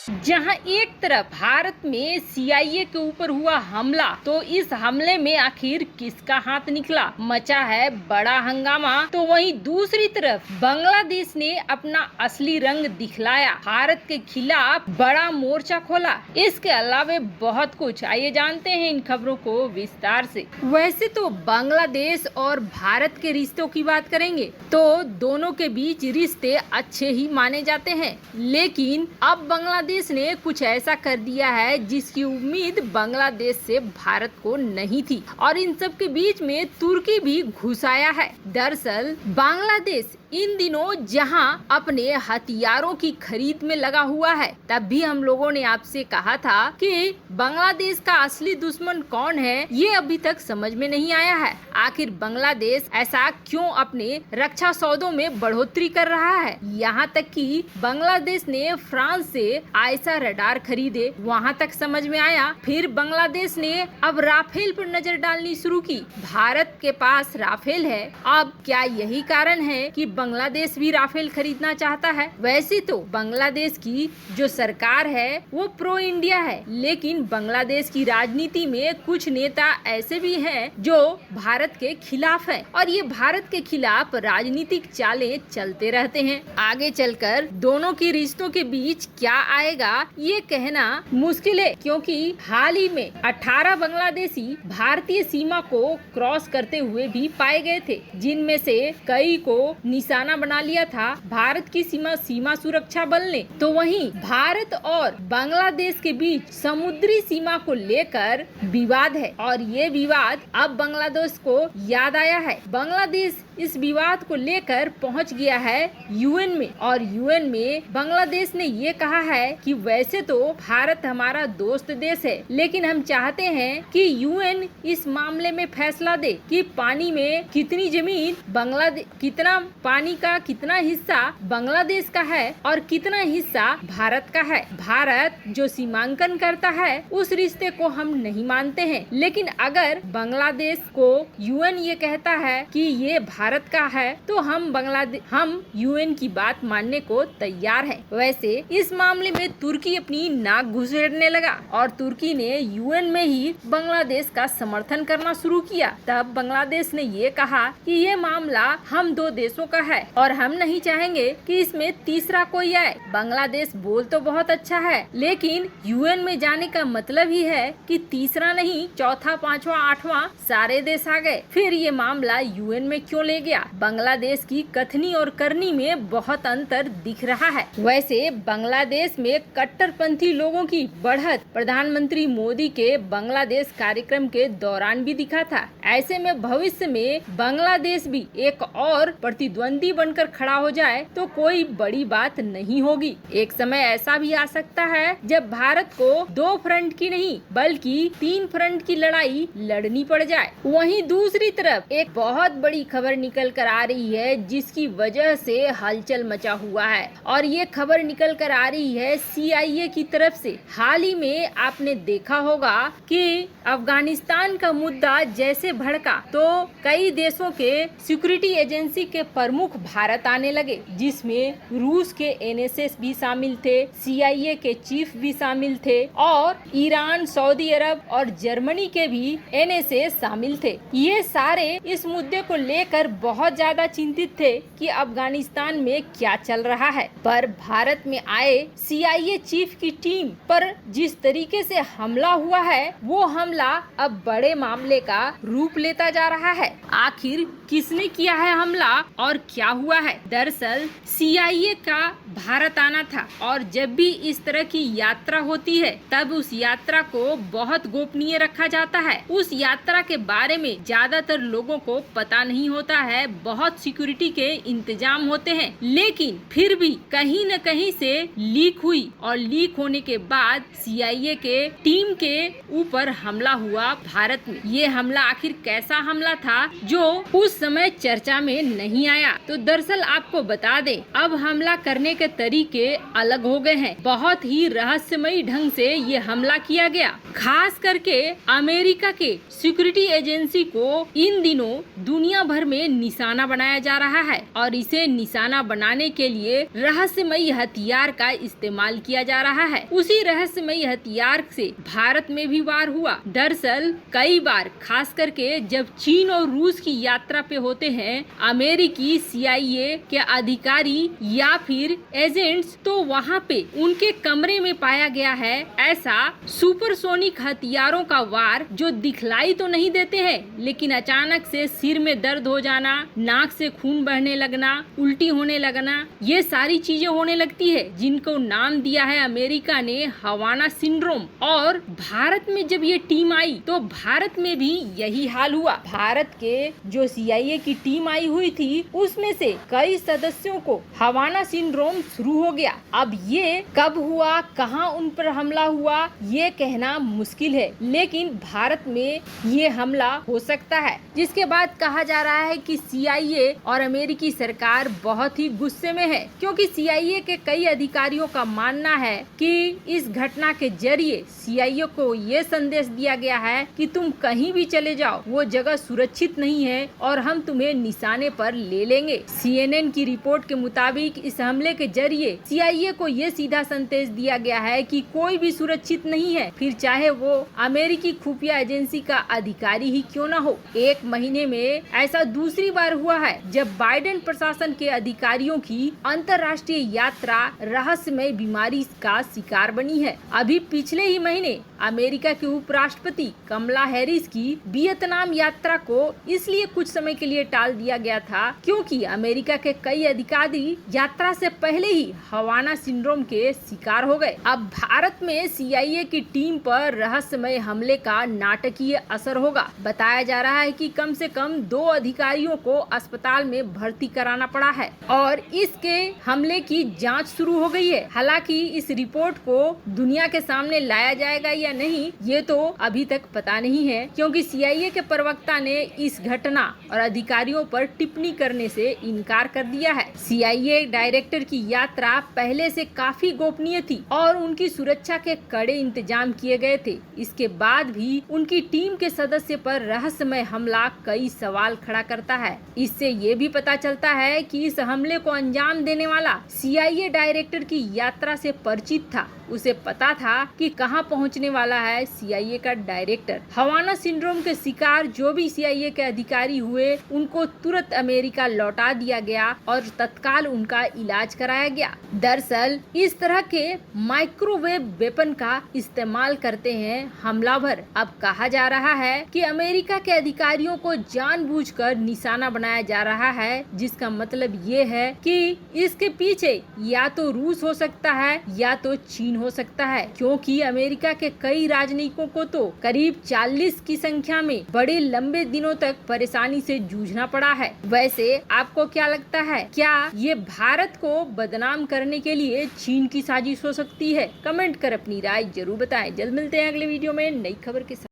जहां एक तरफ भारत में सीआईए के ऊपर हुआ हमला, तो इस हमले में आखिर किसका हाथ निकला, मचा है बड़ा हंगामा। तो वहीं दूसरी तरफ बांग्लादेश ने अपना असली रंग दिखलाया, भारत के खिलाफ बड़ा मोर्चा खोला। इसके अलावा बहुत कुछ, आइए जानते हैं इन खबरों को विस्तार से। वैसे तो बांग्लादेश और भारत के रिश्तों की बात करेंगे तो दोनों के बीच रिश्ते अच्छे ही माने जाते हैं, लेकिन अब बांग्लादेश ने कुछ ऐसा कर दिया है जिसकी उम्मीद बांग्लादेश से भारत को नहीं थी, और इन सब के बीच में तुर्की भी घुस आया है। दरअसल बांग्लादेश इन दिनों जहां अपने हथियारों की खरीद में लगा हुआ है, तब भी हम लोगों ने आपसे कहा था कि बांग्लादेश का असली दुश्मन कौन है, ये अभी तक समझ में नहीं आया है। आखिर बांग्लादेश ऐसा क्यों अपने रक्षा सौदों में बढ़ोतरी कर रहा है, यहाँ तक कि बांग्लादेश ने फ्रांस से आयशा रडार खरीदे, वहाँ तक समझ में आया। फिर बांग्लादेश ने अब राफेल पर नजर डालनी शुरू की। भारत के पास राफेल है, अब क्या यही कारण है कि बांग्लादेश भी राफेल खरीदना चाहता है? वैसे तो बांग्लादेश की जो सरकार है वो प्रो इंडिया है, लेकिन बांग्लादेश की राजनीति में कुछ नेता ऐसे भी हैं जो भारत के खिलाफ हैं, और ये भारत के खिलाफ राजनीतिक चालें चलते रहते हैं। आगे चलकर दोनों के रिश्तों के बीच क्या आएगा ये कहना मुश्किल है, क्योंकि हाल ही में 18 बांग्लादेशी भारतीय सीमा को क्रॉस करते हुए भी पाए गए थे, जिनमें से कई को निशाना बना लिया था भारत की सीमा सुरक्षा बल ने। तो वहीं भारत और बांग्लादेश के बीच समुद्री सीमा को लेकर विवाद है, और ये विवाद अब बांग्लादेश को याद आया है। बांग्लादेश इस विवाद को लेकर पहुंच गया है यूएन में, और यूएन में बांग्लादेश ने ये कहा है कि वैसे तो भारत हमारा दोस्त देश है, लेकिन हम चाहते हैं कि यूएन इस मामले में फैसला दे कि पानी में कितनी जमीन बांग्लादेश, कितना पानी का कितना हिस्सा बांग्लादेश का है और कितना हिस्सा भारत का है। भारत जो सीमांकन करता है उस रिश्ते को हम नहीं मानते हैं, लेकिन अगर बांग्लादेश को यूएन ये कहता है कि ये भारत का है, तो हम यूएन की बात मानने को तैयार हैं। वैसे इस मामले में तुर्की अपनी नाक घुसेड़ने लगा, और तुर्की ने यूएन में ही बांग्लादेश का समर्थन करना शुरू किया। तब बांग्लादेश ने ये कहा कि ये मामला हम दो देशों का है और हम नहीं चाहेंगे कि इसमें तीसरा कोई आए। बांग्लादेश बोल तो बहुत अच्छा है, लेकिन यूएन में जाने का मतलब ही है कि तीसरा नहीं, चौथा, पांचवा, आठवां सारे देश आ गए। फिर ये मामला यूएन में क्यों ले गया? बांग्लादेश की कथनी और करनी में बहुत अंतर दिख रहा है। वैसे बांग्लादेश में कट्टरपंथी लोगों की बढ़त प्रधानमंत्री मोदी के बांग्लादेश कार्यक्रम के दौरान भी दिखा था। ऐसे में भविष्य में बांग्लादेश भी एक और प्रतिद्वंदी बनकर खड़ा हो जाए तो कोई बड़ी बात नहीं होगी। एक समय ऐसा भी आ सकता है जब भारत को 2 फ्रंट की नहीं बल्कि 3 फ्रंट की लड़ाई लड़नी पड़ जाए। वहीं दूसरी तरफ एक बहुत बड़ी खबर निकल कर आ रही है, जिसकी वजह से हलचल मचा हुआ है, और ये खबर निकल कर आ रही है सीआईए की तरफ से। हाल ही में आपने देखा होगा कि अफगानिस्तान का मुद्दा जैसे भड़का तो कई देशों के सिक्योरिटी एजेंसी के प्रमुख भारत आने लगे, जिसमें रूस के एनएसएस भी शामिल थे, सीआईए के चीफ भी शामिल थे, और ईरान, सऊदी अरब और जर्मनी के भी एनएसएस शामिल थे। ये सारे इस मुद्दे को लेकर बहुत ज्यादा चिंतित थे कि अफगानिस्तान में क्या चल रहा है। पर भारत में आए सीआईए चीफ की टीम पर जिस तरीके से हमला हुआ है, वो हमला अब बड़े मामले का रूप लेता जा रहा है। आखिर किसने किया है हमला और क्या हुआ है? दरअसल सीआईए का भारत आना था, और जब भी इस तरह की यात्रा होती है तब उस यात्रा को बहुत गोपनीय रखा जाता है। उस यात्रा के बारे में ज्यादातर लोगों को पता नहीं होता है, बहुत सिक्योरिटी के इंतजाम होते हैं, लेकिन फिर भी कहीं न कहीं से लीक हुई, और लीक होने के बाद सीआईए के टीम के ऊपर हमला हुआ भारत में। ये हमला आखिर कैसा हमला था जो उस समय चर्चा में नहीं आया? तो दरअसल आपको बता दें, अब हमला करने के तरीके अलग हो गए हैं। बहुत ही रहस्यमयी ढंग से ये हमला किया गया। खास करके अमेरिका के सिक्योरिटी एजेंसी को इन दिनों दुनिया भर में निशाना बनाया जा रहा है और इसे निशाना बनाने के लिए रहस्यमयी हथियार का इस्तेमाल किया जा रहा है। उसी रहस्यमयी हथियार से भारत में भी वार हुआ। दरअसल कई बार, खास करके जब चीन और रूस की यात्रा पे होते हैं अमेरिकी CIA के अधिकारी या फिर एजेंट्स, तो वहाँ पे उनके कमरे में पाया गया है ऐसा सुपरसोनिक हथियारों का वार जो दिखलाई तो नहीं देते हैं, लेकिन अचानक से सिर में दर्द हो जाना, नाक से खून बहने लगना, उल्टी होने लगना, ये सारी चीजें होने लगती है, जिनको नाम दिया है अमेरिका ने हवाना सिंड्रोम। और भारत में जब ये टीम आई तो भारत में भी यही हाल हुआ। भारत के जो CIA की टीम आई हुई थी उसमें से कई सदस्यों को हवाना सिंड्रोम शुरू हो गया। अब ये कब हुआ, कहां उन पर हमला हुआ, ये कहना मुश्किल है, लेकिन भारत में ये हमला हो सकता है। जिसके बाद कहा जा रहा है कि CIA और अमेरिकी सरकार बहुत ही गुस्से में है, क्योंकि CIA के कई अधिकारियों का मानना है कि इस घटना के जरिए CIA को ये संदेश दिया गया है कि तुम कहीं भी चले जाओ, वो जगह सुरक्षित नहीं है और हम तुम्हें निशाने पर ले लेंगे। CNN की रिपोर्ट के मुताबिक इस हमले के जरिए CIA को ये सीधा संदेश दिया गया है कि कोई भी सुरक्षित नहीं है, फिर चाहे वो अमेरिकी खुफिया एजेंसी का अधिकारी ही क्यों न हो। एक महीने में ऐसा दूसरी बार हुआ है जब बाइडेन प्रशासन के अधिकारियों की अंतर्राष्ट्रीय यात्रा रहस्यमय बीमारी का शिकार बनी है। अभी पिछले ही महीने अमेरिका के उपराष्ट्रपति कमला हैरिस की वियतनाम यात्रा को इसलिए कुछ समय के लिए टाल दिया गया था क्योंकि अमेरिका के कई अधिकारी यात्रा से पहले ही हवाना सिंड्रोम के शिकार हो गए। अब भारत में CIA की टीम पर रहस्यमय हमले का नाटकीय असर होगा। बताया जा रहा है कि कम से कम 2 अधिकारियों को अस्पताल में भर्ती कराना पड़ा है और इसके हमले की जांच शुरू हो गई है। हालांकि इस रिपोर्ट को दुनिया के सामने लाया जाएगा या नहीं, ये तो अभी तक पता नहीं है, क्योंकि CIA के प्रवक्ता ने इस घटना और अधिकारियों पर टिप्पणी करने से इनकार कर दिया है। CIA डायरेक्टर की यात्रा पहले से काफी गोपनीय थी और उनकी सुरक्षा के कड़े इंतजाम किए गए थे। इसके बाद भी उनकी टीम के सदस्य पर रहस्यमय हमला कई सवाल खड़ा करता है। इससे ये भी पता चलता है कि इस हमले को अंजाम देने वाला CIA डायरेक्टर की यात्रा से परिचित था। उसे पता था कि कहां पहुंचने वाला है CIA का डायरेक्टर। हवाना सिंड्रोम के शिकार जो भी CIA के अधिकारी हुए उनको तुरंत अमेरिका लौटा दिया गया और तत्काल उनका इलाज कराया गया। दरअसल इस तरह के माइक्रोवेव वेपन का इस्तेमाल करते हैं हमलावर। अब कहा जा रहा है कि अमेरिका के अधिकारियों को जानबूझकर निशाना बनाया जा रहा है, जिसका मतलब ये है कि इसके पीछे या तो रूस हो सकता है या तो चीन हो सकता है, क्योंकि अमेरिका के कई राजनयिकों को तो करीब 40 की संख्या में बड़े लंबे दिनों तक परेशानी से जूझना पड़ा है। वैसे आपको क्या लगता है, क्या ये भारत को बदनाम करने के लिए चीन की साजिश हो सकती है? कमेंट कर अपनी राय जरूर बताएं। जल्द मिलते हैं अगले वीडियो में नई खबर के साथ।